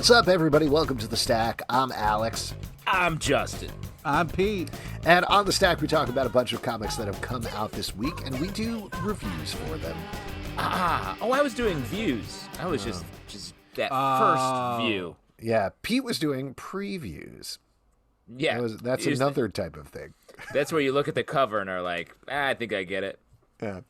What's up, everybody? Welcome to The Stack. I'm Alex. I'm Justin. I'm Pete. And on The Stack, we talk about a bunch of comics that have come out this week, and we do reviews for them. I was doing views. I was just that first view. Yeah, Pete was doing previews. Yeah. That's another type of thing. That's where you look at the cover and are like, I think I get it. Yeah.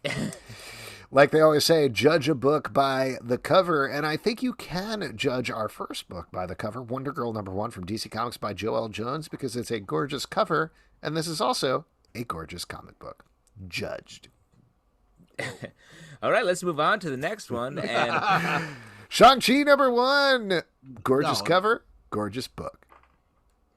Like they always say, judge a book by the cover, and I think you can judge our first book by the cover, Wonder Girl #1 from DC Comics by Joëlle Jones, because it's a gorgeous cover, and this is also a gorgeous comic book. Judged. All right, let's move on to the next one. And Shang-Chi #1, gorgeous cover, gorgeous book.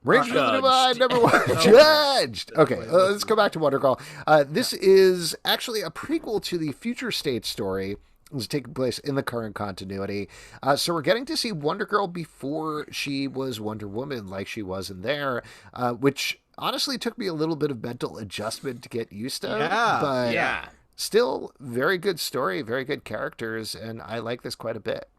Rangers of the Divide #1, judged. Okay, let's go back to Wonder Girl. This is actually a prequel to the Future State story. It's taking place in the current continuity. So we're getting to see Wonder Girl before she was Wonder Woman, like she was in there, which honestly took me a little bit of mental adjustment to get used to. But still, very good story, very good characters, and I like this quite a bit.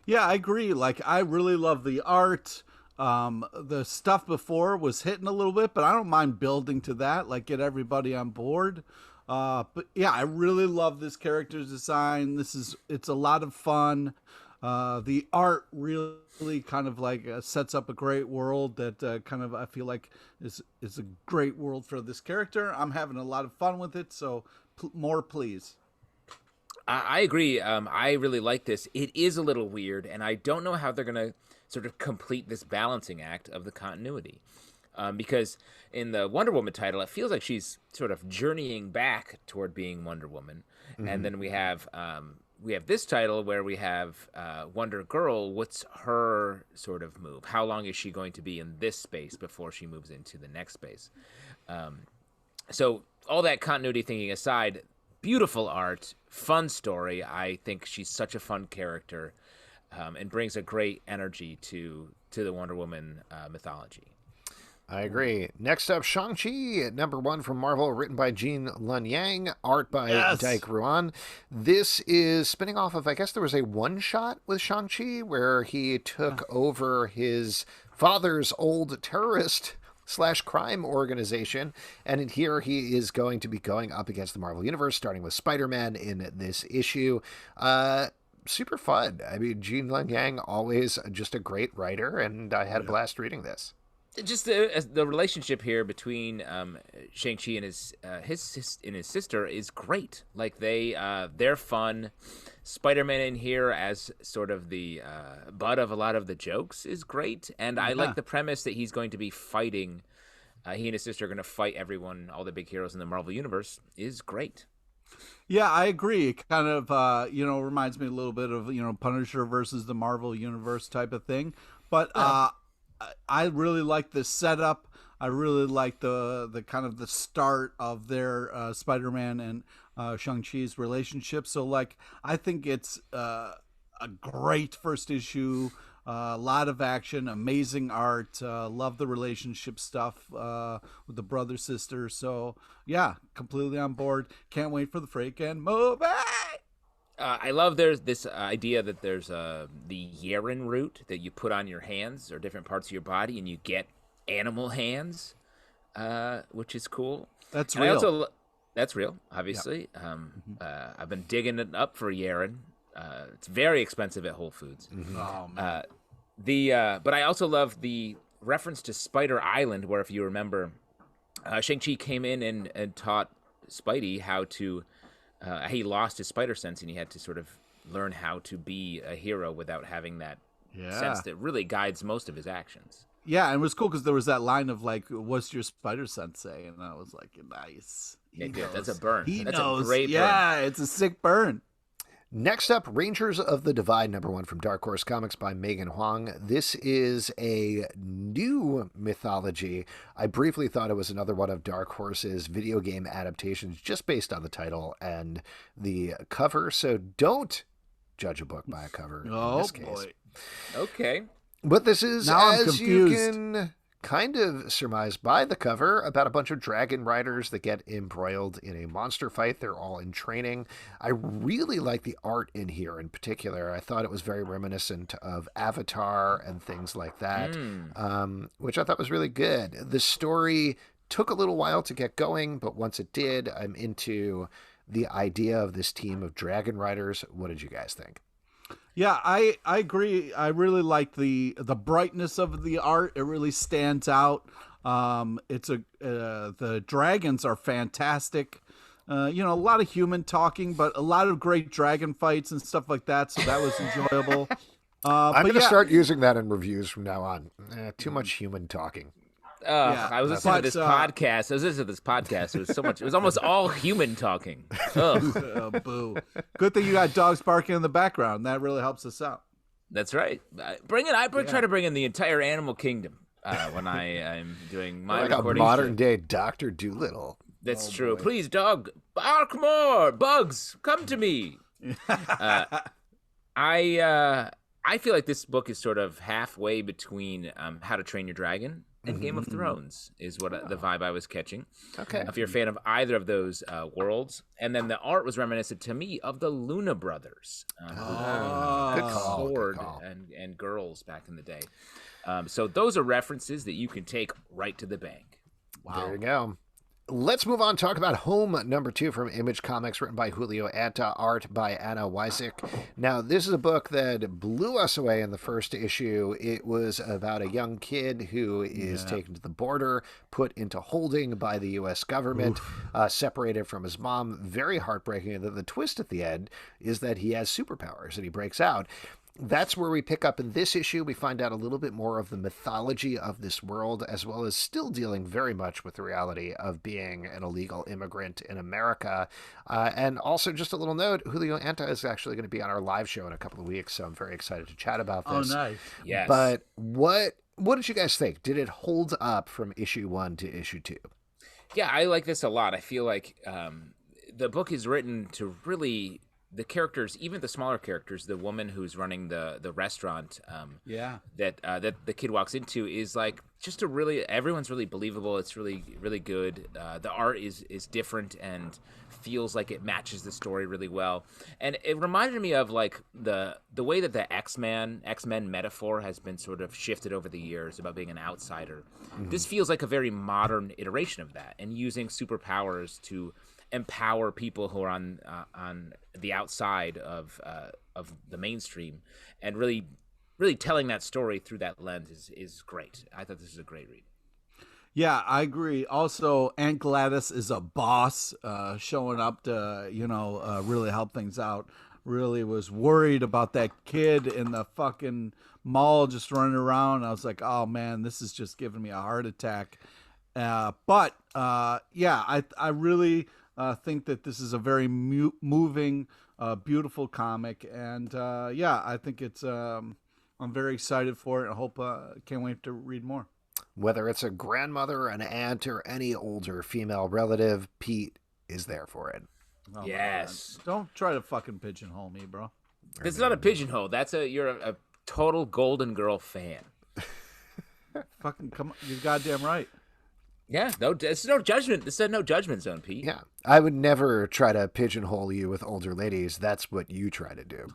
Yeah, I agree. Like, I really love the art. The stuff before was hitting a little bit, but I don't mind building to that, like get everybody on board. But yeah, I really love this character's design. It's a lot of fun. The art really kind of like sets up a great world that I feel like is a great world for this character. I'm having a lot of fun with it, so more please. I agree. I really like this. It is a little weird, and I don't know how they're going to sort of complete this balancing act of the continuity. Because in the Wonder Woman title, it feels like she's sort of journeying back toward being Wonder Woman. Mm-hmm. And then we have this title where we have Wonder Girl. What's her sort of move? How long is she going to be in this space before she moves into the next space? So all that continuity thinking aside, beautiful art, fun story. I think she's such a fun character. And brings a great energy to the Wonder Woman mythology. I agree. Next up, Shang-Chi #1 from Marvel, written by Gene Luen Yang, art by Dike Ruan. This is spinning off of, I guess there was a one-shot with Shang-Chi where he took over his father's old terrorist/crime organization, and in here he is going to be going up against the Marvel Universe, starting with Spider-Man in this issue. Super fun. I mean, Gene Luen Yang, always just a great writer, and I had a blast reading this. Just the relationship here between Shang-Chi and his sister is great. Like they're fun. Spider-Man in here as sort of the butt of a lot of the jokes is great, and I like the premise that he's going to be fighting. He and his sister are going to fight everyone, all the big heroes in the Marvel Universe. Is great. Yeah, I agree. It kind of, reminds me a little bit of, Punisher versus the Marvel Universe type of thing. But I really like the setup. I really like the kind of the start of their Spider-Man and Shang-Chi's relationship. So, I think it's a great first issue. A lot of action, amazing art. Love the relationship stuff with the brother sister. So yeah, completely on board. Can't wait for the freaking movie. I love there's this idea that there's the Yeren root that you put on your hands or different parts of your body, and you get animal hands, which is cool. That's real. That's real, obviously. Yep. I've been digging it up for Yeren. It's very expensive at Whole Foods. Mm-hmm. Oh, man. But I also love the reference to Spider Island, where if you remember, Shang-Chi came in and taught Spidey how to. He lost his spider sense, and he had to sort of learn how to be a hero without having that sense that really guides most of his actions. Yeah, and it was cool because there was that line of what's your spider sense say? And I was like, nice. That's a burn. That's knows. A great burn. Yeah, it's a sick burn. Next up, Rangers of the Divide #1 from Dark Horse Comics by Megan Huang. This is a new mythology. I briefly thought it was another one of Dark Horse's video game adaptations just based on the title and the cover, so don't judge a book by a cover in this case. Boy. Okay. But this is, now as you can kind of surmised by the cover about a bunch of dragon riders that get embroiled in a monster fight. They're all in training. I really like the art in here in particular. I thought it was very reminiscent of Avatar and things like that, which I thought was really good. The story took a little while to get going, but once it did, I'm into the idea of this team of dragon riders. What did you guys think? Yeah, I agree. I really like the brightness of the art. It really stands out. The dragons are fantastic. A lot of human talking, but a lot of great dragon fights and stuff like that. So that was enjoyable. I'm going to start using that in reviews from now on. Too much human talking. I was listening to this podcast. It was so much. It was almost all human talking. Boo. Good thing you got dogs barking in the background. That really helps us out. That's right. Try to bring in the entire animal kingdom when I'm doing my like recording. A modern day Dr. Dolittle. That's true. Boy. Please, dog, bark more. Bugs, come to me. I feel like this book is sort of halfway between How to Train Your Dragon and Game of Thrones is what the vibe I was catching. Okay. If you're a fan of either of those worlds. And then the art was reminiscent to me of the Luna brothers. Good call. Sword and girls back in the day. So those are references that you can take right to the bank. Wow. There you go. Let's move on. Talk about Home number 2 from Image Comics, written by Julio, Anta, art by Anna Wieszcyk. Now, this is a book that blew us away in the first issue. It was about a young kid who is taken to the border, put into holding by the U.S. government, separated from his mom. Very heartbreaking. And the twist at the end is that he has superpowers and he breaks out. That's where we pick up in this issue. We find out a little bit more of the mythology of this world, as well as still dealing very much with the reality of being an illegal immigrant in America. And also, just a little note, Julio Anta is actually going to be on our live show in a couple of weeks, so I'm very excited to chat about this. Oh, nice. Yes. But what did you guys think? Did it hold up from issue 1 to issue 2? Yeah, I like this a lot. I feel like the book is written to really... The characters, even the smaller characters, the woman who's running the restaurant, that the kid walks into is like just everyone's really believable. It's really really good. The art is different and feels like it matches the story really well. And it reminded me of like the way that the X-Men metaphor has been sort of shifted over the years about being an outsider. Mm-hmm. This feels like a very modern iteration of that, and using superpowers to empower people who are on the outside of the mainstream, and really telling that story through that lens is great. I thought this is a great read. Yeah, I agree. Also, Aunt Gladys is a boss, showing up to really help things out. Really was worried about that kid in the fucking mall just running around. I was like, oh man, this is just giving me a heart attack. But I really think that this is a very moving, beautiful comic, and I think it's. I'm very excited for it. I hope. Can't wait to read more. Whether it's a grandmother, an aunt, or any older female relative, Pete is there for it. Oh, yes. Don't try to fucking pigeonhole me, bro. This is not a pigeonhole. You're a total Golden Girl fan. Fucking come on, you're goddamn right. Yeah, it's no judgment. This is no judgment zone, Pete. Yeah, I would never try to pigeonhole you with older ladies. That's what you try to do.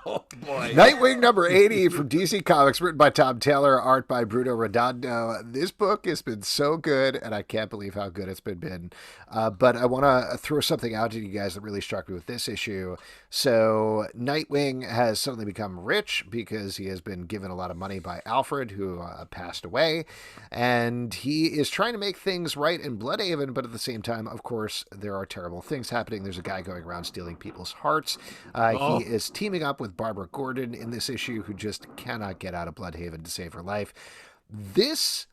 Oh, boy. Nightwing number 80 from DC Comics, written by Tom Taylor, art by Bruno Redondo. This book has been so good, and I can't believe how good it's been. But I want to throw something out to you guys that really struck me with this issue. So Nightwing has suddenly become rich because he has been given a lot of money by Alfred, who passed away. And he is trying to make things right in Bloodhaven, but at the same time, of course, there are terrible things happening. There's a guy going around stealing people's hearts. He is teaming up with Barbara Gordon in this issue, who just cannot get out of Bloodhaven to save her life. This,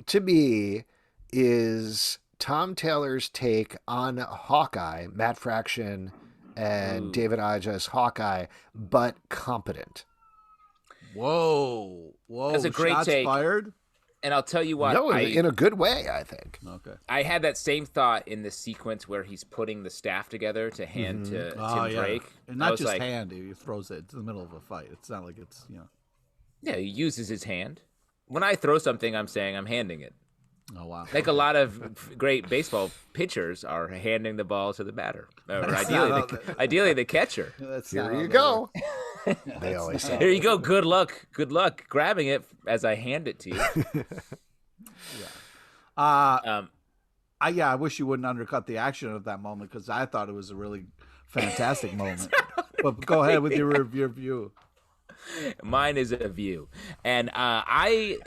to me, is Tom Taylor's take on Hawkeye, Matt Fraction and David Aja's Hawkeye, but competent. Whoa. That's a great Shots take. Fired? And I'll tell you what. No, in a good way, I think. Okay. I had that same thought in the sequence where he's putting the staff together to hand to Tim Drake. And not just hand, he throws it to the middle of a fight. It's not like it's, Yeah, he uses his hand. when I throw something, I'm saying I'm handing it. Oh wow! Like a lot of great baseball pitchers are handing the ball to the batter, or ideally the catcher. Here you go. They always say. Here you go. Good luck. Good luck grabbing it as I hand it to you. I wish you wouldn't undercut the action of that moment because I thought it was a really fantastic moment. But go ahead with your view. Mine is a view, and I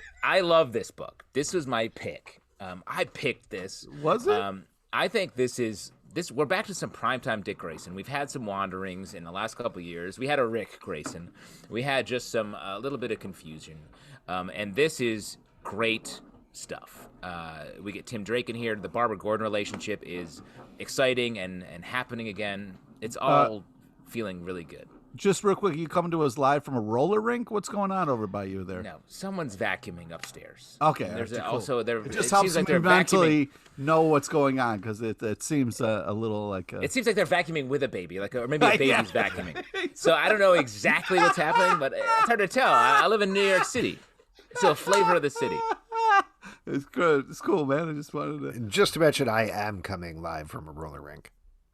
love this book. This was my pick. I picked this. Was it? I think this is this. We're back to some primetime Dick Grayson. We've had some wanderings in the last couple of years. We had a Rick Grayson. We had just a little bit of confusion, and this is great stuff. We get Tim Drake in here. The Barbara Gordon relationship is exciting and happening again. It's all feeling really good. Just real quick, you coming to us live from a roller rink? What's going on over by you there? No, someone's vacuuming upstairs. Okay, there's cool. Also there. It just helps me mentally know what's going on because it seems a little like. It seems like they're vacuuming with a baby, or maybe a baby's vacuuming. So I don't know exactly what's happening, but it's hard to tell. I live in New York City, so a flavor of the city. It's good. It's cool, man. I just wanted to. Just to mention, I am coming live from a roller rink.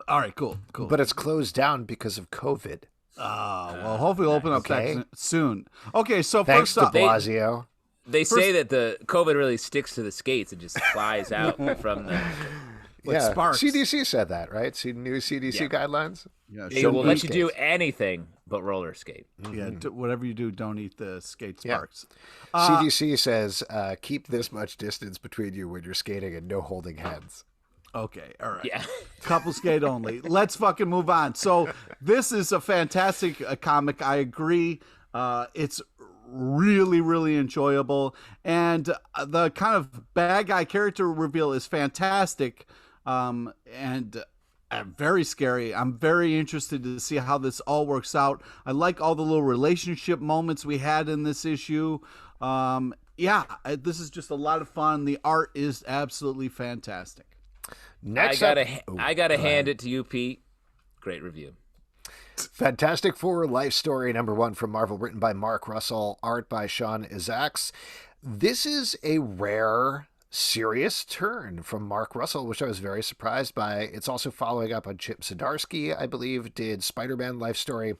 All right, cool. But it's closed down because of COVID. Well, hopefully we'll open up that soon. Okay, so thanks first up, de Blasio. They say that the COVID really sticks to the skates and just flies out from the. Sparks. CDC said that, right? New CDC guidelines. Yeah, they will let you do anything but roller skate. Yeah, whatever you do, don't eat the skate sparks. CDC says keep this much distance between you when you're skating and no holding hands. Okay, all right. Yeah. Couple skate only. Let's fucking move on. So this is a fantastic comic. I agree. It's really, really enjoyable. And the kind of bad guy character reveal is fantastic and very scary. I'm very interested to see how this all works out. I like all the little relationship moments we had in this issue. This is just a lot of fun. The art is absolutely fantastic. Next I gotta hand it to you, Pete. Great review. Fantastic Four Life Story #1 from Marvel, written by Mark Russell, art by Sean Izaakse. This is a rare, serious turn from Mark Russell, which I was very surprised by. It's also following up on Chip Zdarsky, I believe, did Spider-Man Life Story.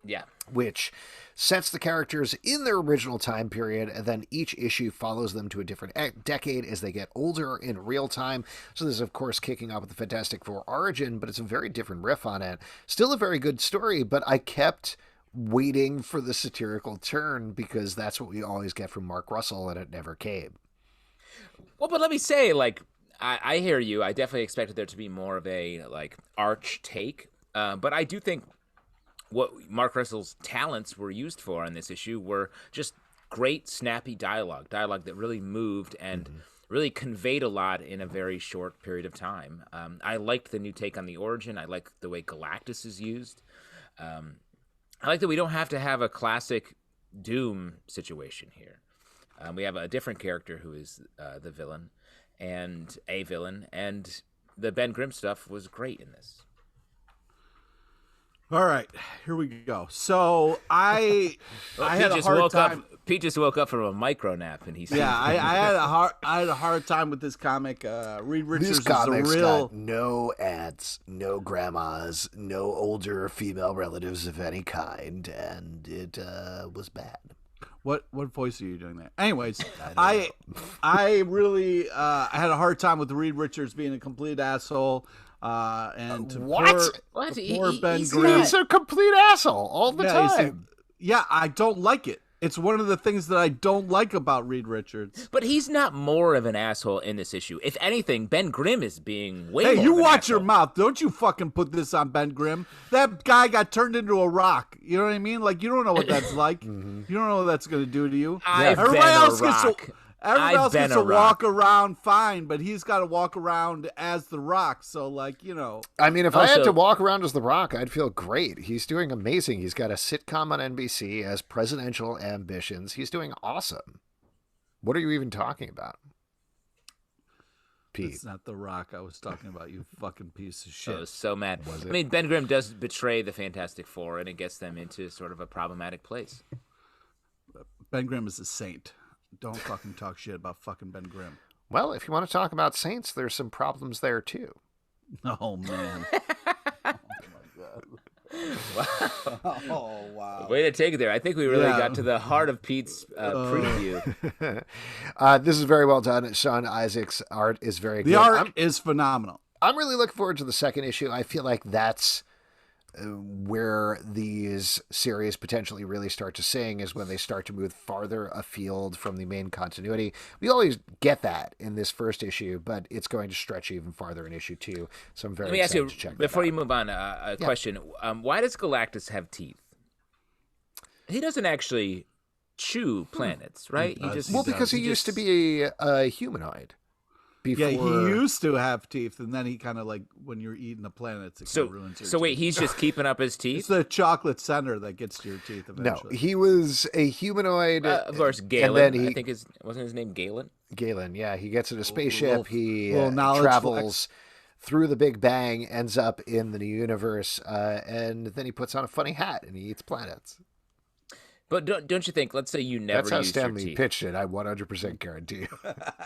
Yeah. Which sets the characters in their original time period, and then each issue follows them to a different decade as they get older in real time. So this is, of course, kicking off with the Fantastic Four origin, but it's a very different riff on it. Still a very good story, but I kept waiting for the satirical turn because that's what we always get from Mark Russell, and it never came. Well, but let me say, I hear you. I definitely expected there to be more of a, arch take, but I do think what Mark Russell's talents were used for in this issue were just great, snappy dialogue that really moved and really conveyed a lot in a very short period of time. I liked the new take on the origin. I like the way Galactus is used. I like that we don't have to have a classic Doom situation here. We have a different character who is the villain and a villain, and the Ben Grimm stuff was great in this. All right, here we go. So I had a hard time. Pete just woke up from a micro nap, and he's I had a hard time with this comic. Reed Richards This comic's is a real got no aunts, no grandmas, no older female relatives of any kind, and it was bad. What voice are you doing there? Anyways, I really I had a hard time with Reed Richards being a complete asshole. And poor Ben Grimm. He's a complete asshole all the time. I don't like it. It's one of the things that I don't like about Reed Richards. But he's not more of an asshole in this issue. If anything, Ben Grimm is being way more Hey, you of an watch asshole. your mouth. Don't you fucking put this on Ben Grimm. That guy got turned into a rock. You know what I mean? You don't know what that's like. You don't know what that's going to do to you. Everybody else gets to walk around fine, but he's got to walk around as the Rock. So, I mean, if I had to walk around as the Rock, I'd feel great. He's doing amazing. He's got a sitcom on NBC, has presidential ambitions. He's doing awesome. What are you even talking about? Pete. It's not the Rock I was talking about, you fucking piece of shit. I was so mad. I mean, Ben Grimm does betray the Fantastic Four, and it gets them into sort of a problematic place. Ben Grimm is a saint. Don't fucking talk shit about fucking Ben Grimm. Well, if you want to talk about Saints, there's some problems there too. Oh man. Wow. Oh wow. Way to take it there. I think we really got to the heart of Pete's preview. This is very well done. Sean Izaakse's art is very good. The art is phenomenal. I'm really looking forward to the second issue. I feel like that's where these series potentially really start to sing, is when they start to move farther afield from the main continuity. We always get that in this first issue, but it's going to stretch even farther in issue 2. So I'm very excited to check that out. Before you move on, a question. Why does Galactus have teeth? He doesn't actually chew planets, right? Because he used to be a humanoid. Before... Yeah, he used to have teeth, and then he kind of like, when you're eating the planets, it kind of ruins your teeth. Wait, he's just keeping up his teeth? It's the chocolate center that gets to your teeth eventually. No, he was a humanoid. Of course, Galen. I think wasn't his name Galen? Galen, yeah. He gets in a spaceship. He travels through the Big Bang, ends up in the new universe, and then he puts on a funny hat and he eats planets. But don't you think, let's say you never That's how used your Stanley teeth. pitched it. I 100% guarantee you.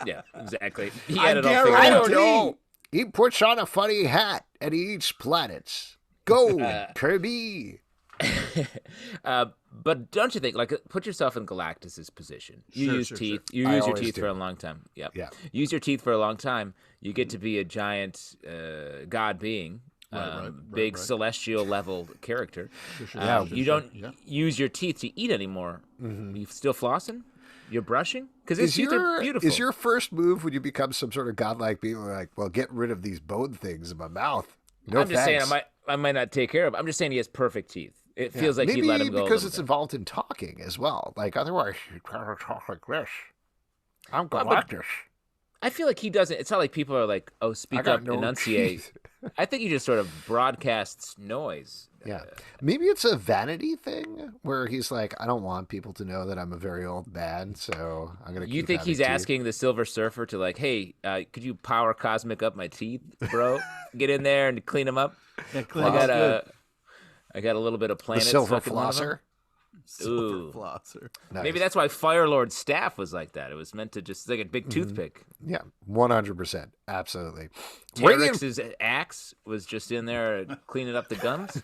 Yeah, exactly. He had it all figured out. I don't know. He puts on a funny hat and he eats planets. Go, Kirby. But don't you think, like, put yourself in Galactus's position. You use teeth. You use your teeth for a long time. Yep. Yeah. Use your teeth for a long time. You get to be a giant god being. Big celestial level character. You don't use your teeth to eat anymore. Mm-hmm. You still flossing? You're brushing? Because his teeth are beautiful. Is your first move when you become some sort of godlike being like, well, get rid of these bone things in my mouth? No, I'm just saying I might not take care of it. I'm just saying he has perfect teeth. It feels like he'd let him go. Maybe because it's involved in talking as well. Like, otherwise, you can't talk like this. I'm Galactus. I feel like he doesn't. It's not like people are like, "Oh, speak up, enunciate." I think he just sort of broadcasts noise. Yeah, maybe it's a vanity thing where he's like, "I don't want people to know that I'm a very old man, so I'm gonna." You think he's asking the Silver Surfer to like, "Hey, could you power cosmic up my teeth, bro? Get in there and clean them up." Yeah, I got a little bit of planet. The Silver Flosser. Silver Flosser. Nice. Maybe that's why Firelord's staff was like that. It was meant to just like a big toothpick. Yeah, 100%. Absolutely. Terex's axe was just in there cleaning up the guns.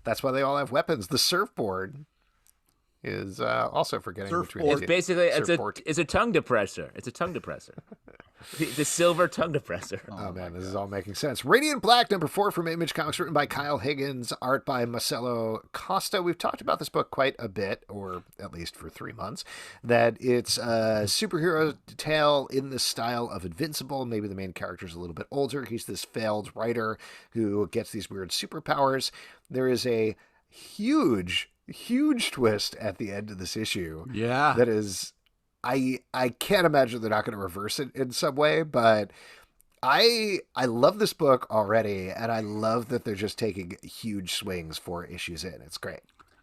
That's why they all have weapons. The surfboard is also forgetting which It's basically it's a tongue depressor. It's a tongue depressor. The silver tongue depressor. Oh man, this is all making sense. Radiant Black, #4 from Image Comics, written by Kyle Higgins, art by Marcelo Costa. We've talked about this book quite a bit, or at least for 3 months, that it's a superhero tale in the style of Invincible. Maybe the main character's a little bit older. He's this failed writer who gets these weird superpowers. There is a huge twist at the end of this issue. Yeah. That is... I can't imagine they're not going to reverse it in some way, but I love this book already, and I love that they're just taking huge swings 4 issues in. It's great.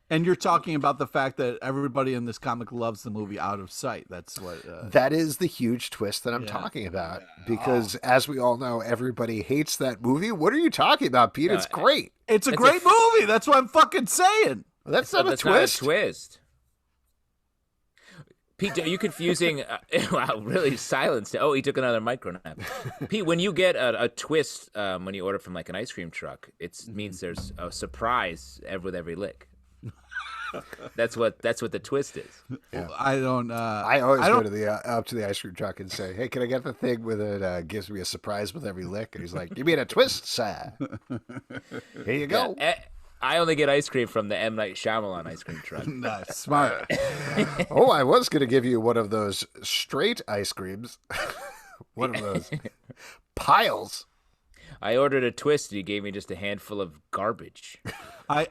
And you're talking about the fact that everybody in this comic loves the movie Out of Sight. That's what... That is the huge twist that I'm talking about, because as we all know, everybody hates that movie. What are you talking about, Pete? It's great. It's a great movie. That's what I'm fucking saying. Well, that's not a twist. Not a twist. Pete, are you confusing? Wow, really silenced. Oh, he took another micro nap. Pete, when you get a twist when you order from like an ice cream truck, it means there's a surprise with every lick. That's what the twist is. Yeah. I don't. I always go to up to the ice cream truck and say, "Hey, can I get the thing with it gives me a surprise with every lick?" And he's like, "You mean a twist, sir?" Here you go. Yeah, I only get ice cream from the M. Night Shyamalan ice cream truck. Nice, smart. Oh, I was going to give you one of those straight ice creams. One of those piles. I ordered a twist, and he gave me just a handful of garbage. That's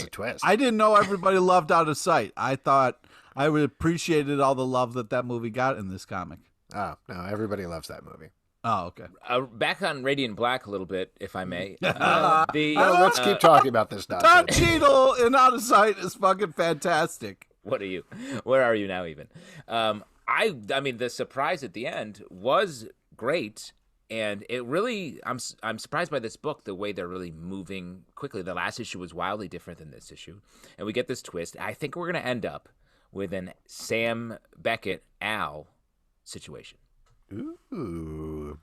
a twist. I didn't know everybody loved Out of Sight. I thought I would appreciated all the love that movie got in this comic. Oh, no, everybody loves that movie. Oh, okay. Back on Radiant Black a little bit, if I may. Let's keep talking about this nonsense. Don Cheadle in Out of Sight is fucking fantastic. What are you? Where are you now? Even. I mean, the surprise at the end was great, and it really. I'm surprised by this book, the way they're really moving quickly. The last issue was wildly different than this issue, and we get this twist. I think we're going to end up with an Sam Beckett Al situation. Ooh.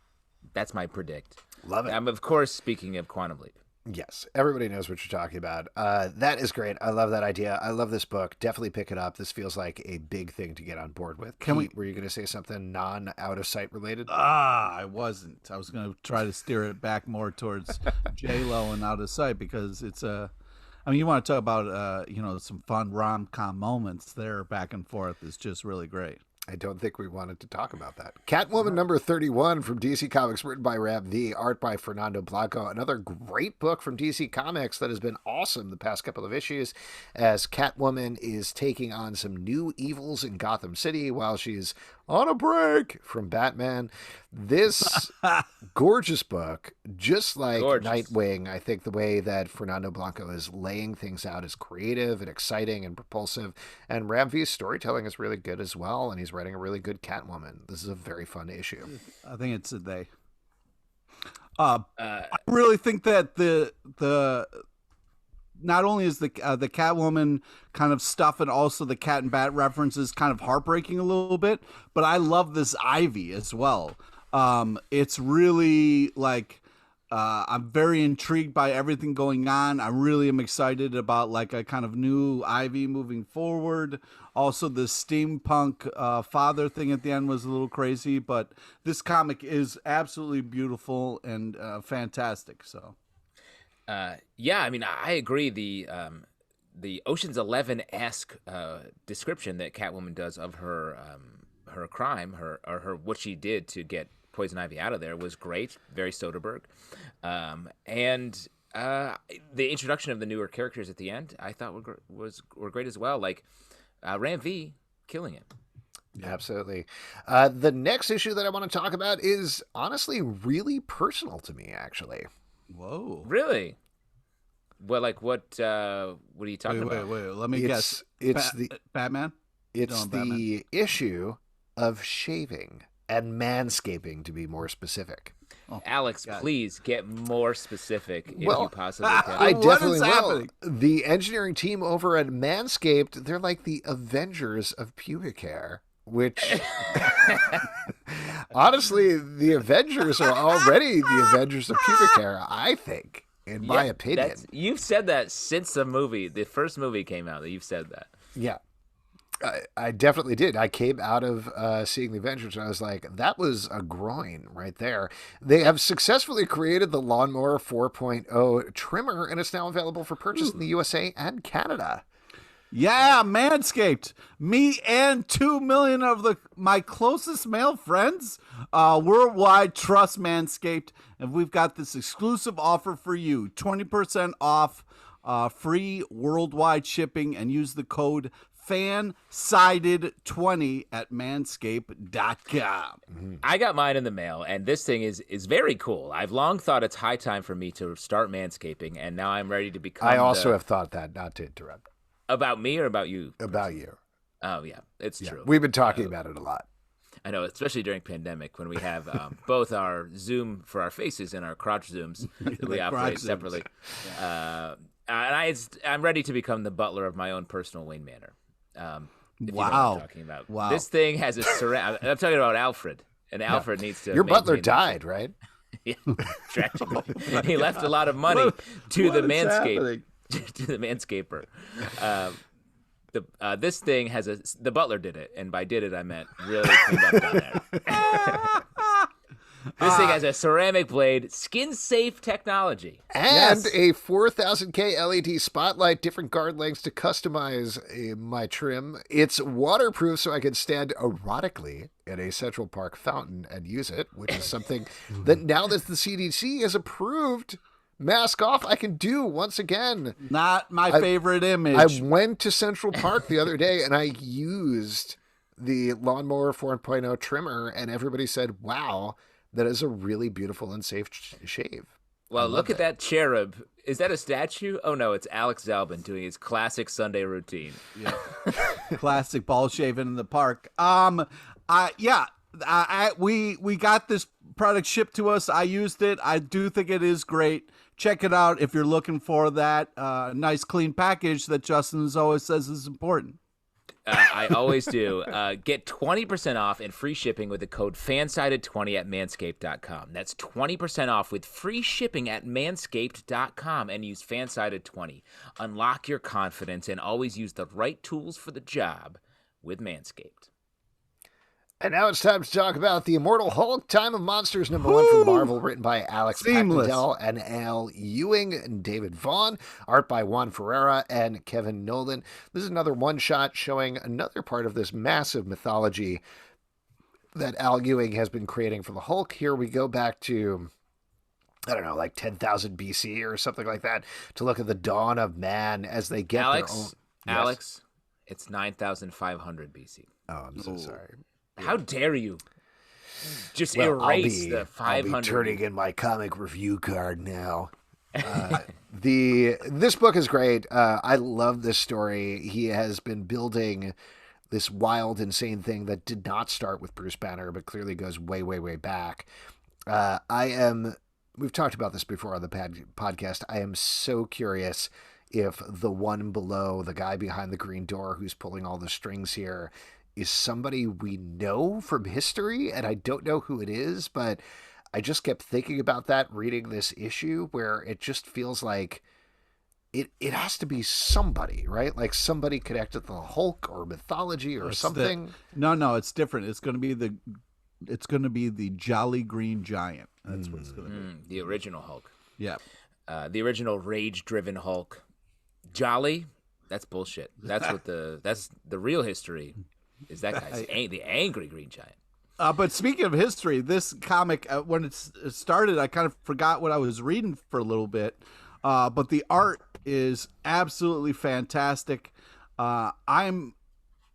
That's my predict. Love it. I'm, of course, speaking of Quantum Leap. Yes, everybody knows what you're talking about. That is great. I love that idea. I love this book. Definitely pick it up. This feels like a big thing to get on board with. Were you going to say something non-out of sight related? I wasn't. I was going to try to steer it back more towards J-Lo and out of sight, because it's I mean, you want to talk about some fun rom-com moments there back and forth. It's just really great. I don't think we wanted to talk about that. Catwoman number 31 from DC Comics, written by Ram V, art by Fernando Blanco. Another great book from DC Comics that has been awesome the past couple of issues, as Catwoman is taking on some new evils in Gotham City while she's on a break from Batman. This gorgeous book, just like Nightwing, I think the way that Fernando Blanco is laying things out is creative and exciting and propulsive. And Ram V's storytelling is really good as well, and he's writing a really good Catwoman. This is a very fun issue. I think it's a they. I really think that the not only is the Catwoman kind of stuff and also the Cat and Bat references kind of heartbreaking a little bit, but I love this Ivy as well. It's really like I'm very intrigued by everything going on. I really am excited about like a kind of new Ivy moving forward. Also, the steampunk father thing at the end was a little crazy, but this comic is absolutely beautiful and fantastic. So. Yeah, I mean, I agree. The Ocean's 11-esque description that Catwoman does of her crime, her what she did to get Poison Ivy out of there was great. Very Soderbergh, and the introduction of the newer characters at the end, I thought were great as well. Like Ram V killing it. Absolutely. The next issue that I want to talk about is honestly really personal to me, actually. Whoa! Really? Well, like what? What are you talking about? Wait. Let me guess. It's the Batman. It's the issue of shaving and manscaping, to be more specific. Oh, Alex, please get more specific if you possibly can. I definitely will. The engineering team over at Manscaped, they're like the Avengers of pubic hair. Which, honestly, the Avengers are already the Avengers of pubic hair, I think, in my opinion. You've said that since the first movie came out, that you've said that. Yeah, I definitely did. I came out of seeing the Avengers and I was like, that was a groin right there. They have successfully created the Lawnmower 4.0 trimmer, and it's now available for purchase in the USA and Canada. Yeah, Manscaped. Me and 2 million of my closest male friends worldwide trust Manscaped, and we've got this exclusive offer for you: 20% off, free worldwide shipping, and use the code FANSIDED20 at manscaped.com. I got mine in the mail, and this thing is very cool. I've long thought it's high time for me to start manscaping, and now I'm ready to become. I also have thought that, not to interrupt. About me or about you? About you. Oh, yeah. It's true. We've been talking about it a lot. I know, especially during pandemic when we have both our Zoom for our faces and our crotch Zooms that we operate separately. Yeah. And I'm ready to become the butler of my own personal Wayne Manor. If you know what I'm talking about. Wow. This thing has a surround. I'm talking about Alfred. And Alfred needs to. Your butler died, right? Yeah, tragically. He left a lot of money to the Manscaped. To the manscaper. This thing has the butler did it, and by did it I meant really cleaned up down there. This thing has a ceramic blade, skin safe technology, and a 4000K LED spotlight, different guard lengths to customize my trim. It's waterproof, so I can stand erotically in a Central Park fountain and use it, which is something that now that the CDC has approved. Mask off, I can do once again. Not my favorite image. I went to Central Park the other day and I used the Lawnmower 4.0 trimmer, and everybody said, wow, that is a really beautiful and safe shave. Well, look at that cherub. Is that a statue? Oh, no, it's Alex Zalbin doing his classic Sunday routine. Yeah. Classic ball shaving in the park. We got this product shipped to us. I used it. I do think it is great. Check it out if you're looking for that nice, clean package that Justin always says is important. I always do. Get 20% off and free shipping with the code FANSIDED20 at manscaped.com. That's 20% off with free shipping at manscaped.com and use FANSIDED20. Unlock your confidence and always use the right tools for the job with Manscaped. And now it's time to talk about the Immortal Hulk, Time of Monsters #1 from Marvel, written by Alex Paknadel and Al Ewing and David Vauhan, art by Juan Ferreyra and Kevin Nowlan. This is another one-shot showing another part of this massive mythology that Al Ewing has been creating for the Hulk. Here we go back to, I don't know, like 10,000 BC or something like that, to look at the dawn of man as they get their own... Alex, it's 9,500 BC. Oh, I'm so sorry. How dare you just erase the 500? I'll be turning in my comic review card now. This book is great. I love this story. He has been building this wild, insane thing that did not start with Bruce Banner, but clearly goes way, way, way back. We've talked about this before on the podcast. I am so curious if the one below, the guy behind the green door who's pulling all the strings here, is somebody we know from history, and I don't know who it is, but I just kept thinking about that reading this issue, where it just feels like it has to be somebody, right? Like somebody connected to the Hulk or mythology or something. No, it's different. It's going to be the Jolly Green Giant. That's what it's going to be. The original Hulk. Yeah. The original rage-driven Hulk. Jolly? That's bullshit. That's the real history. Is that guy's the angry Green Giant. But speaking of history, this comic, when it started, I kind of forgot what I was reading for a little bit. But the art is absolutely fantastic. I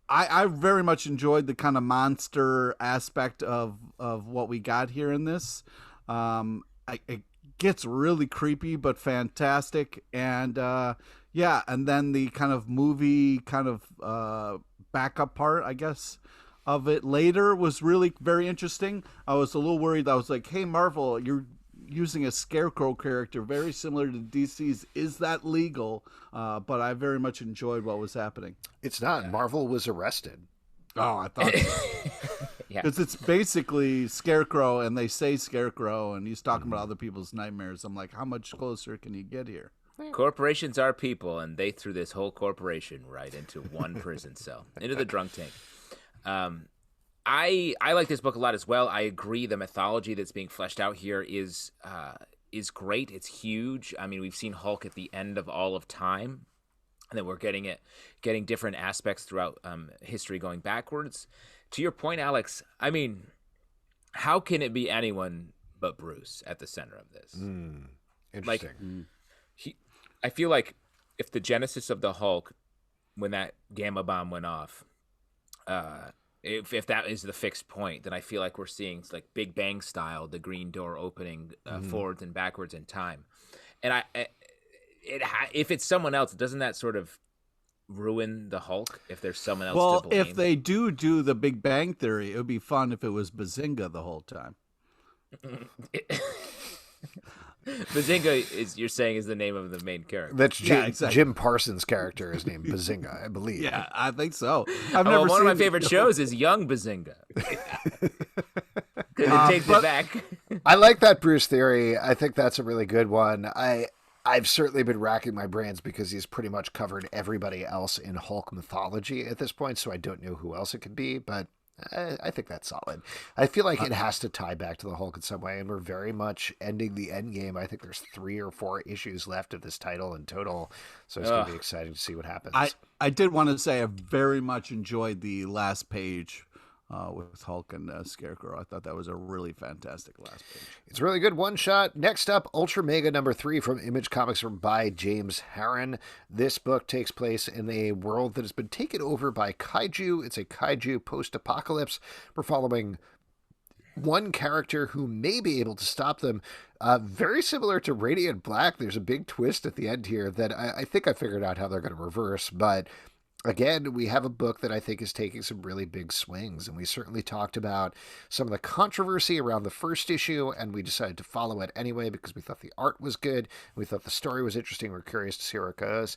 very much enjoyed the kind of monster aspect of what we got here in this. It gets really creepy, but fantastic. And and then the kind of movie kind of backup part, I guess, of it later was really very interesting. I was a little worried. I was like, hey, Marvel, you're using a Scarecrow character very similar to DC's. Is that legal? But I very much enjoyed what was happening. It's not. Marvel was arrested. Oh, I thought so. Because it's basically Scarecrow, and they say Scarecrow, and he's talking about other people's nightmares. I'm like, how much closer can you get here? Corporations are people, and they threw this whole corporation right into one prison cell, into the drunk tank. I like this book a lot as well. I agree the mythology that's being fleshed out here is great. It's huge. I mean, we've seen Hulk at the end of all of time, and then we're getting different aspects throughout history going backwards. To your point, Alex, I mean, how can it be anyone but Bruce at the center of this? Interesting. I feel like if the genesis of the Hulk, when that gamma bomb went off, if that is the fixed point, then I feel like we're seeing like Big Bang style, the green door opening forwards and backwards in time. And if it's someone else, doesn't that sort of ruin the Hulk if there's someone else to blame? If they do the Big Bang Theory, it would be fun if it was Bazinga the whole time. Bazinga you're saying is the name of the main character. That's Jim Parsons' character is named Bazinga, I believe. Yeah, I think so. One of my favorite shows is Young Bazinga. It takes it back. I like that Bruce theory. I think that's a really good one. I've certainly been racking my brains because he's pretty much covered everybody else in Hulk mythology at this point, so I don't know who else it could be, but I think that's solid. I feel like it has to tie back to the Hulk in some way, and we're very much ending the end game. I think there's 3 or 4 issues left of this title in total, so it's going to be exciting to see what happens. I did want to say I very much enjoyed the last page with Hulk and Scarecrow. I thought that was a really fantastic last page. It's a really good one-shot. Next up, Ultramega #3 from Image Comics by James Harren. This book takes place in a world that has been taken over by kaiju. It's a kaiju post-apocalypse. We're following one character who may be able to stop them. Very similar to Radiant Black. There's a big twist at the end here that I think I figured out how they're going to reverse, but again, we have a book that I think is taking some really big swings, and we certainly talked about some of the controversy around the first issue, and we decided to follow it anyway because we thought the art was good, we thought the story was interesting, we're curious to see where it goes.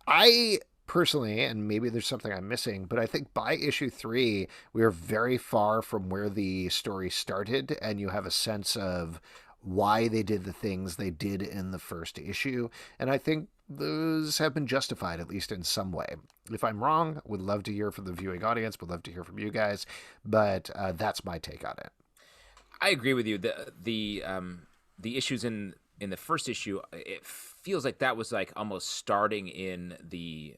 I personally, and maybe there's something I'm missing, but I think by issue 3, we are very far from where the story started, and you have a sense of why they did the things they did in the first issue. And I think those have been justified, at least in some way. If I'm wrong, would love to hear from the viewing audience, would love to hear from you guys, but that's my take on it. I agree with you. The issues in the first issue, it feels like that was like almost starting in the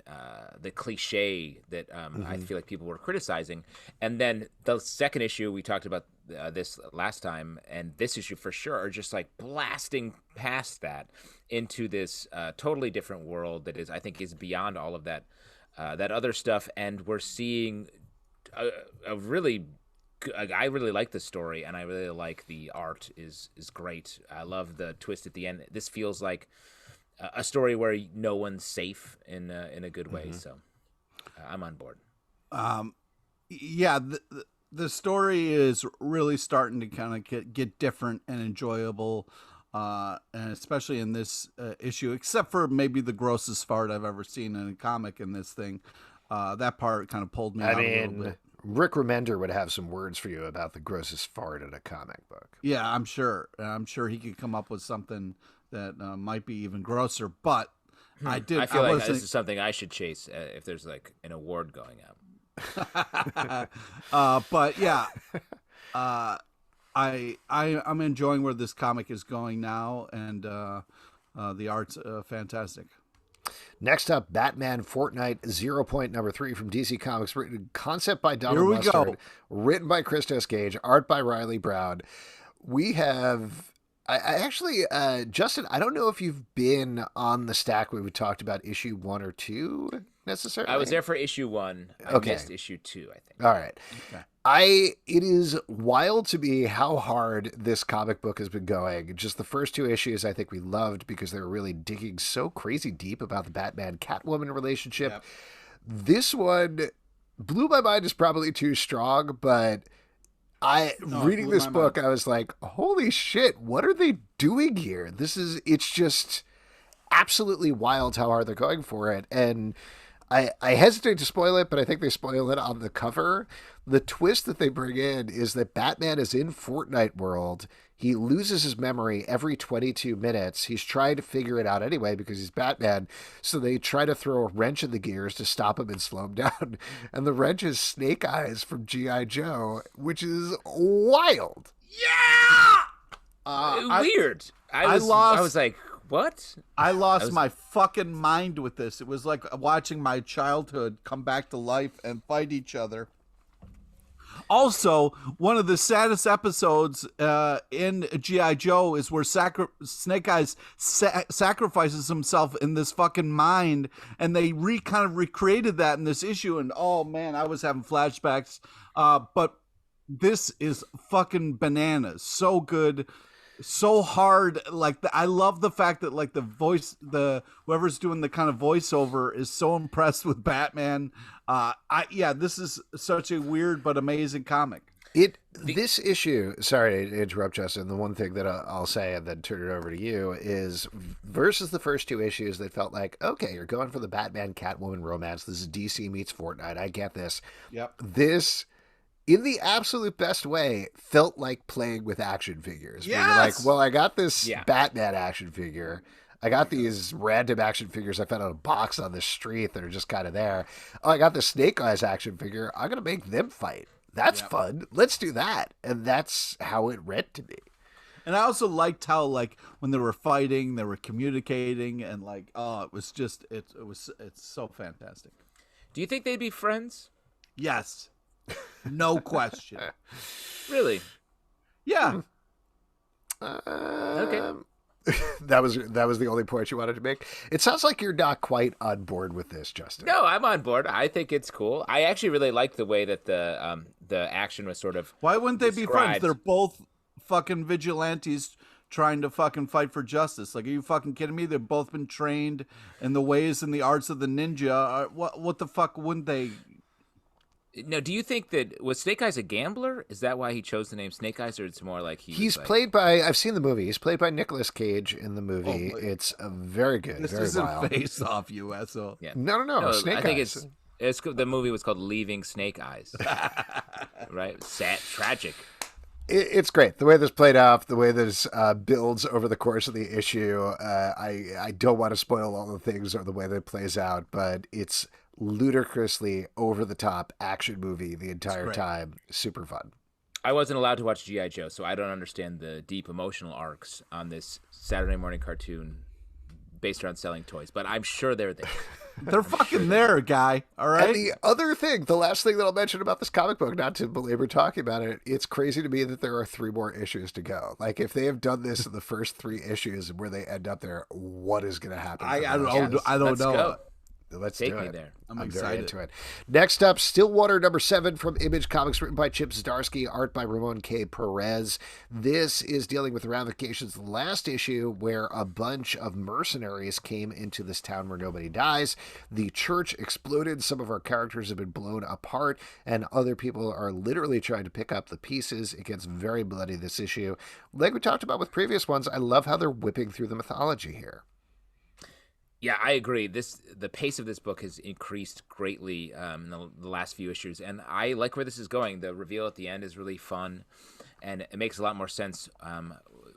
cliche that I feel like people were criticizing, and then the second issue, we talked about this last time, and this issue for sure are just like blasting past that into this totally different world that I think is beyond all of that other stuff, and we're seeing a really. I really like the story, and I really like the art is great. I love the twist at the end. This feels like a story where no one's safe in a good way. So I'm on board. Yeah, the story is really starting to kind of get different and enjoyable, and especially in this issue, except for maybe the grossest fart I've ever seen in a comic in this thing. That part kind of pulled me out a little bit. Rick Remender would have some words for you about the grossest fart in a comic book. Yeah, I'm sure. I'm sure he could come up with something that might be even grosser. But I feel like this is something I should chase if there's like an award going up. But yeah, I'm enjoying where this comic is going now, and the art's fantastic. Next up, Batman Fortnite 0 Point number 3 from DC Comics, written concept by Donald Mustard, written by Christos Gage, art by Reilly Brown. We have, I actually, Justin, I don't know if you've been on the stack where we talked about issue 1 or 2 necessarily. I was there for issue 1. I missed issue 2, I think. All right. Okay. It is wild to me how hard this comic book has been going. Just the first 2 issues I think we loved because they were really digging so crazy deep about the Batman-Catwoman relationship. Yep. This one blew my mind is probably too strong, but reading this book, I was like, holy shit, what are they doing here? It's just absolutely wild how hard they're going for it. And I hesitate to spoil it, but I think they spoil it on the cover. The twist that they bring in is that Batman is in Fortnite world. He loses his memory every 22 minutes. He's trying to figure it out anyway because he's Batman. So they try to throw a wrench in the gears to stop him and slow him down. And the wrench is Snake Eyes from G.I. Joe, which is wild. Yeah! Weird. I was like, what? I lost my fucking mind with this. It was like watching my childhood come back to life and fight each other. Also, one of the saddest episodes in G.I. Joe is where Snake Eyes sacrifices himself in this fucking mine, and they kind of recreated that in this issue, and oh man, I was having flashbacks. But this is fucking bananas. So good. So hard. I love the fact that like whoever's doing the kind of voiceover is so impressed with Batman. This is such a weird but amazing comic. This issue, sorry to interrupt, Justin, the one thing that I'll say and then turn it over to you is versus the first 2 issues, they felt like, okay, you're going for the Batman Catwoman romance. This is DC meets Fortnite. I get this. Yep. This, in the absolute best way, felt like playing with action figures. Yes! You're like, well, I got this Batman action figure. I got these random action figures I found in a box on the street that are just kind of there. Oh, I got the Snake Eyes action figure. I'm going to make them fight. That's fun. Let's do that. And that's how it read to me. And I also liked how, like, when they were fighting, they were communicating, and like, it was just, it's so fantastic. Do you think they'd be friends? Yes. No question. Really? Yeah. Okay. That was the only point you wanted to make. It sounds like you're not quite on board with this, Justin. No, I'm on board. I think it's cool. I actually really like the way that the action was sort of. Why wouldn't they be friends? They're both fucking vigilantes trying to fucking fight for justice. Like, are you fucking kidding me? They've both been trained in the ways and the arts of the ninja. What the fuck wouldn't they? No, do you think that was Snake Eyes a gambler? Is that why he chose the name Snake Eyes, or it's more like he's like... played by? I've seen the movie. He's played by Nicolas Cage in the movie. Oh, it's very good. This very isn't wild. Face Off, USO. Yeah. No. Snake I think Eyes. it's the movie was called Leaving Snake Eyes. Right? Sad, tragic. It's great the way this played off, the way this builds over the course of the issue. I don't want to spoil all the things or the way that it plays out, but it's ludicrously over the top action movie the entire time. Super fun. I wasn't allowed to watch G.I. Joe, so I don't understand the deep emotional arcs on this Saturday morning cartoon based around selling toys, but I'm sure they're there. They're fucking there, guy. All right. And the other thing, the last thing that I'll mention about this comic book, not to belabor talking about it, it's crazy to me that there are 3 more issues to go. Like, if they have done this in the first 3 issues and where they end up there, what is going to happen? I don't know. Go. Let's Take do me it. there. I'm very excited. into it. Next up, Stillwater number 7 from Image Comics, written by Chip Zdarsky, art by Ramon K. Perez. This is dealing with the ramifications of the last issue where a bunch of mercenaries came into this town where nobody dies. The church exploded. Some of our characters have been blown apart, and other people are literally trying to pick up the pieces. It gets very bloody this issue. Like we talked about with previous ones, I love how they're whipping through the mythology here. Yeah, I agree. The pace of this book has increased greatly in the last few issues, and I like where this is going. The reveal at the end is really fun, and it makes a lot more sense.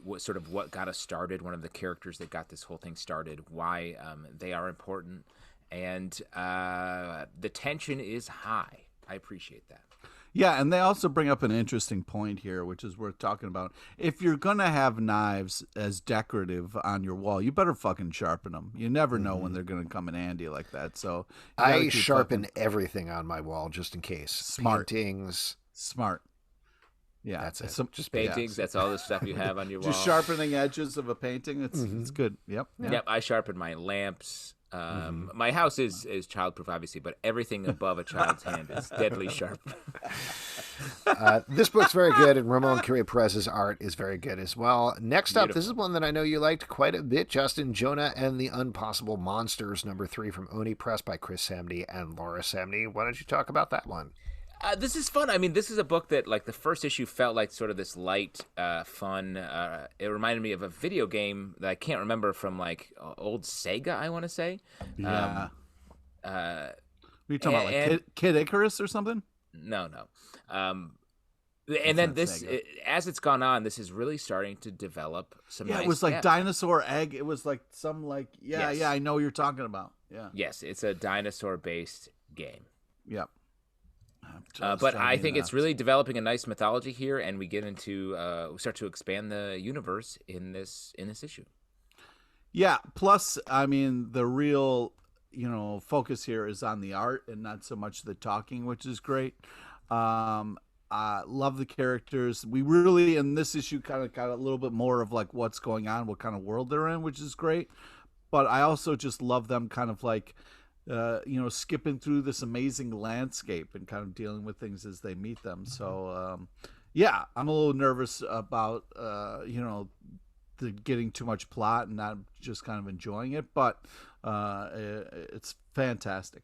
What got us started? One of the characters that got this whole thing started. Why they are important, and the tension is high. I appreciate that. Yeah, and they also bring up an interesting point here, which is worth talking about. If you're going to have knives as decorative on your wall, you better fucking sharpen them. You never know when they're going to come in handy like that. So I sharpen everything on my wall just in case. Smart. Paintings. Smart. Yeah. That's it. Just paintings. That's all the stuff you have on your wall. Just sharpening edges of a painting. It's good. Yep. Yep. I sharpen my lamps. My house is childproof, obviously, but everything above a child's hand is deadly sharp. This book's very good, and Ramon K. Perez's art is very good as well. Next up, this is one that I know you liked quite a bit, Justin. Jonah and the Unpossible Monsters, number 3 from Oni Press by Chris Samney and Laura Samney. Why don't you talk about that one? This is fun. I mean, this is a book that, like, the first issue felt like sort of this light, fun. It reminded me of a video game that I can't remember from, like, old Sega, I want to say. Yeah. What are you talking about, like Kid Icarus or something? No. And then this, as it's gone on, this is really starting to develop some nice... it was like dinosaur egg. It was like some, like, Yes. I know what you're talking about. Yeah. Yes, it's a dinosaur-based game. Yep. But I think it's really developing a nice mythology here, and we get into we start to expand the universe in this issue. Yeah. Plus, I mean, the real focus here is on the art and not so much the talking, which is great. I love the characters. We really in this issue kind of got a little bit more of like what's going on, what kind of world they're in, which is great. But I also just love them kind of like. Skipping through this amazing landscape and kind of dealing with things as they meet them. So, I'm a little nervous about, getting too much plot and not just kind of enjoying it, but it's fantastic.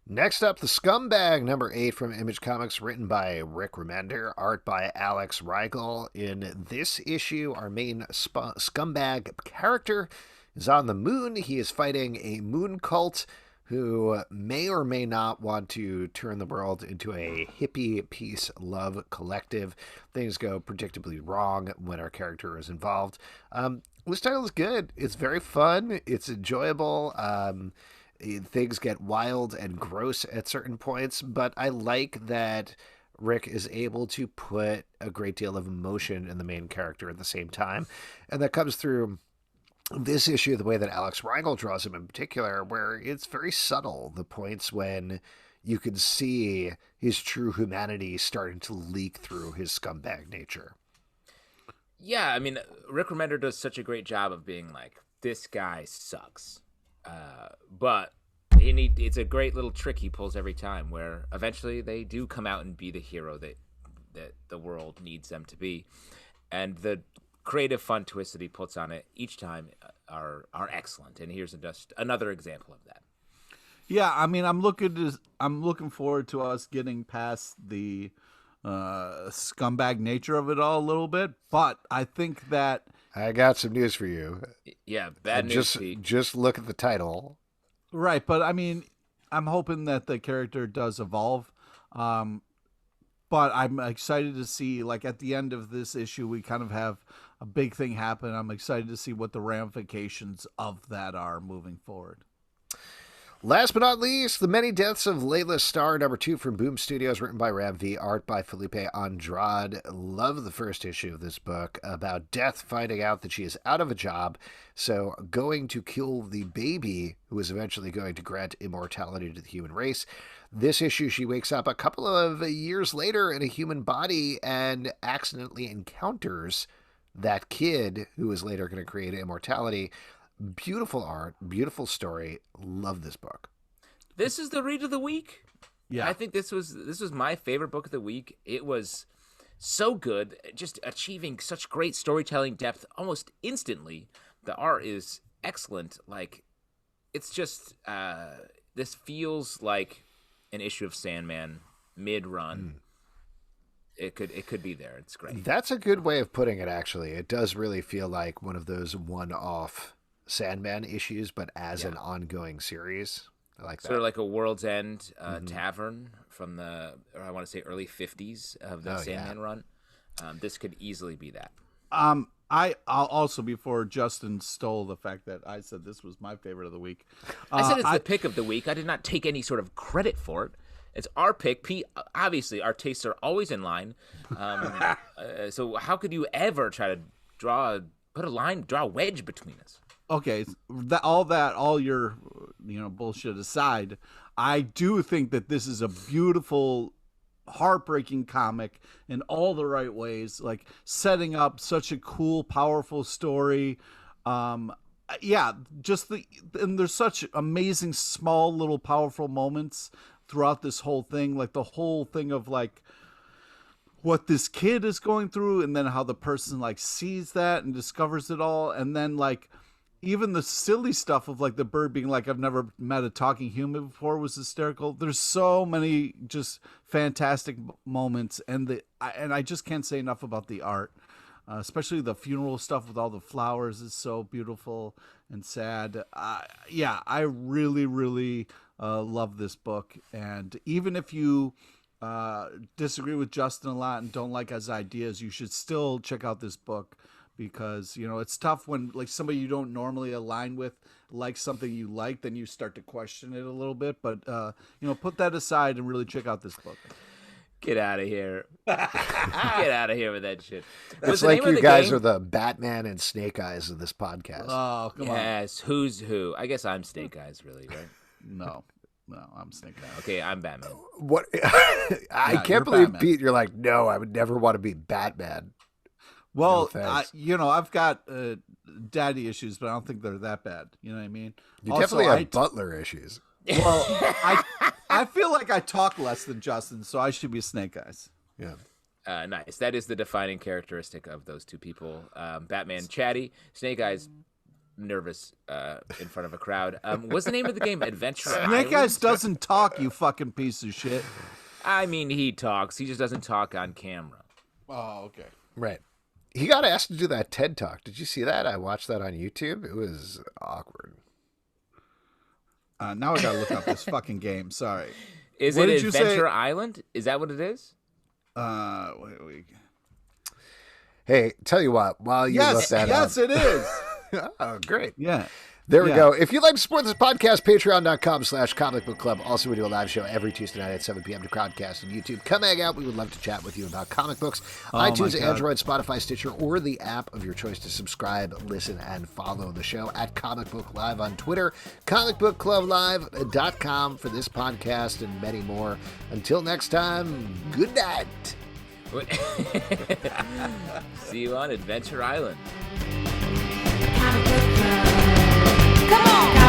Next up, The Scumbag, number 8 from Image Comics, written by Rick Remender, art by Alex Riegel. In this issue, our main scumbag character is on the moon. He is fighting a moon cult who may or may not want to turn the world into a hippie peace love collective. Things go predictably wrong when our character is involved. This title is good. It's very fun. It's enjoyable. Things get wild and gross at certain points, but I like that Rick is able to put a great deal of emotion in the main character at the same time. And that comes through this issue, the way that Alex Riegel draws him in particular, where it's very subtle, the points when you can see his true humanity starting to leak through his scumbag nature. Yeah, I mean, Rick Remender does such a great job of being like, this guy sucks. But it's a great little trick he pulls every time, where eventually they do come out and be the hero that the world needs them to be. And the creative fun twists that he puts on it each time are excellent, and here's just another example of that. Yeah, I mean, I'm looking forward to us getting past the scumbag nature of it all a little bit, but I think that I got some news for you. Yeah, bad news. Just look at the title. Right, but I mean, I'm hoping that the character does evolve. But I'm excited to see, like, at the end of this issue, we kind of have a big thing happen. I'm excited to see what the ramifications of that are moving forward. Last but not least, The Many Deaths of Layla Starr, #2 from Boom Studios, written by Ram V, art by Felipe Andrade. Love the first issue of this book about Death finding out that she is out of a job, so going to kill the baby who is eventually going to grant immortality to the human race. This issue, she wakes up a couple of years later in a human body and accidentally encounters that kid who is later going to create immortality. Beautiful art, beautiful story. Love this book. This is the read of the week. Yeah, I think this was my favorite book of the week. It was so good, just achieving such great storytelling depth almost instantly. The art is excellent. Like, it's just this feels like an issue of Sandman mid-run. It could be there. It's great. That's a good way of putting it, actually. It does really feel like one of those one-off Sandman issues, but as an ongoing series. I like that. Sort of like a World's End tavern from the, or I want to say early 50s of the Sandman run. This could easily be that. I'll also, before Justin stole the fact that I said this was my favorite of the week. I said it's the pick of the week. I did not take any sort of credit for it. It's our pick. Obviously, our tastes are always in line. So how could you ever try to draw a wedge between us? Okay, all your bullshit aside, I do think that this is a beautiful, heartbreaking comic in all the right ways, like setting up such a cool, powerful story. And there's such amazing small little powerful moments throughout this whole thing, like the whole thing of like what this kid is going through, and then how the person like sees that and discovers it all, and then like even the silly stuff of like the bird being like, I've never met a talking human before, was hysterical. There's so many just fantastic moments, and I just can't say enough about the art, especially the funeral stuff with all the flowers is so beautiful and sad. I really, really love this book, and even if you disagree with Justin a lot and don't like his ideas, you should still check out this book. Because, it's tough when like somebody you don't normally align with likes something you like, then you start to question it a little bit. But, put that aside and really check out this book. Get out of here. Get out of here with that shit. It's like you guys are the Batman and Snake Eyes of this podcast. Oh, come on. Yes, who's who? I guess I'm Snake Eyes, really, right? No, I'm Snake Eyes. Okay, I'm Batman. What? I can't believe, Batman. Pete, you're like, no, I would never want to be Batman. Well, no, I've got daddy issues, but I don't think they're that bad. You know what I mean? You definitely have butler issues. Well, I feel like I talk less than Justin, so I should be Snake Eyes. Yeah. Nice. That is the defining characteristic of those two people. Batman chatty, Snake Eyes nervous in front of a crowd. What's the name of the game? Adventure Snake Island? Eyes doesn't talk, you fucking piece of shit. I mean, he talks. He just doesn't talk on camera. Oh, okay. Right. He got asked to do that TED Talk. Did you see that? I watched that on YouTube. It was awkward. Now I gotta look up this fucking game. Sorry. Is What it did you Adventure say? Island? Is that what it is? Wait. Hey, tell you what, while you look that up. Yes, it is. Oh, great. Yeah. There we go. If you'd like to support this podcast, patreon.com/Comic Book Club. Also, we do a live show every Tuesday night at 7 p.m. to Crowdcast on YouTube. Come hang out. We would love to chat with you about comic books. iTunes, Android, Spotify, Stitcher, or the app of your choice to subscribe, listen, and follow the show at Comic Book Live on Twitter, comicbookclublive.com for this podcast and many more. Until next time, good night. See you on Adventure Island. Come on!